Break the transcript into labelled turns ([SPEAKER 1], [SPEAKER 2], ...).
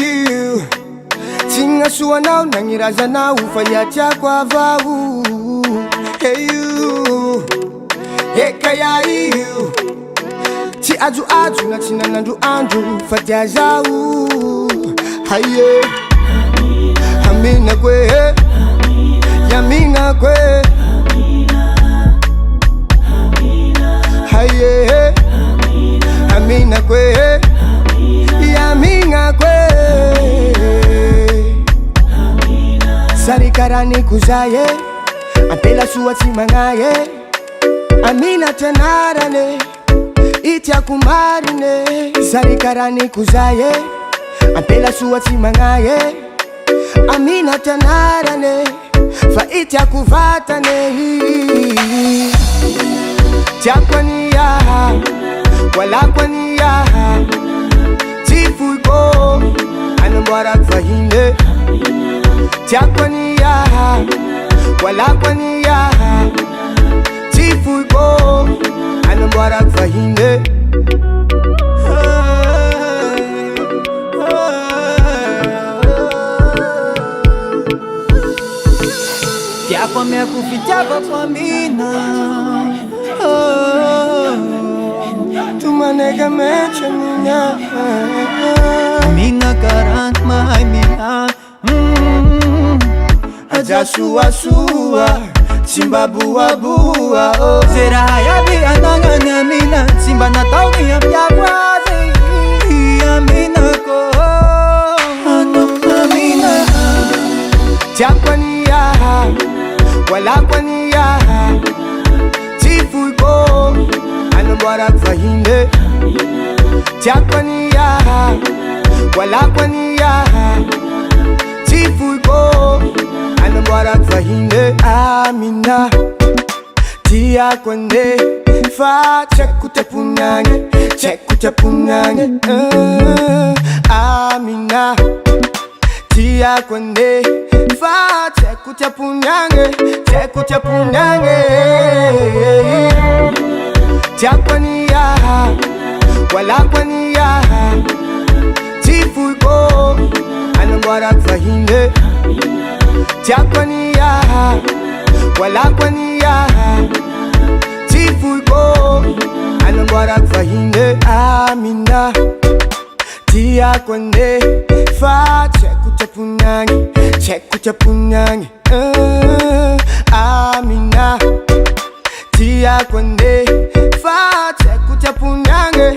[SPEAKER 1] you Tinga suanao nangirazanao fayatiako avao. Hey you Kaya you Ti aju na tinanandro andro fatia zao. Haye Amina kwe Yamina kwe Haye Amina kwe Yamina kwe Sarikarani kuzaye Ampela suwati mangaye Amina tenarane Itia kumarine Sarikarani kuzaye Ampela suwati mangaye Amina tenarane Fa itia kuvatane Tiakwaniya Wala kwaniya Tifuiko Anambarak fahinde Tiakwaniya Wala kwaniya Tifuiko Anambarak fahinde.
[SPEAKER 2] Tiakwa mea kufichapa kwa mina
[SPEAKER 1] Tumanega mecha mina
[SPEAKER 2] Mina karant mahay mina
[SPEAKER 1] Aja suwa Simba bua
[SPEAKER 2] Zera hayabi ananganya mina Simba na tau niya piyakwazi Amina ko Amina
[SPEAKER 1] Tiakwaniya Wala kwaniya Tifuiko Anambarak fahinde. Tiakwaniya Wala kwaniya Tifuiko Anambarak fahinde. Amina Tiakwande Fa chekutapunyange Amina Tiakwande Fa chekutapunyange Tiakwaniya Wala kwaniya Tifuiko Anambarak fahinde. Tiakwaniya Wala kwaniya Tifuiko Anambarak fahinde. Amina Tiakwande Fa chekutapunyange Amina Tiakwande Fa chekutapunyange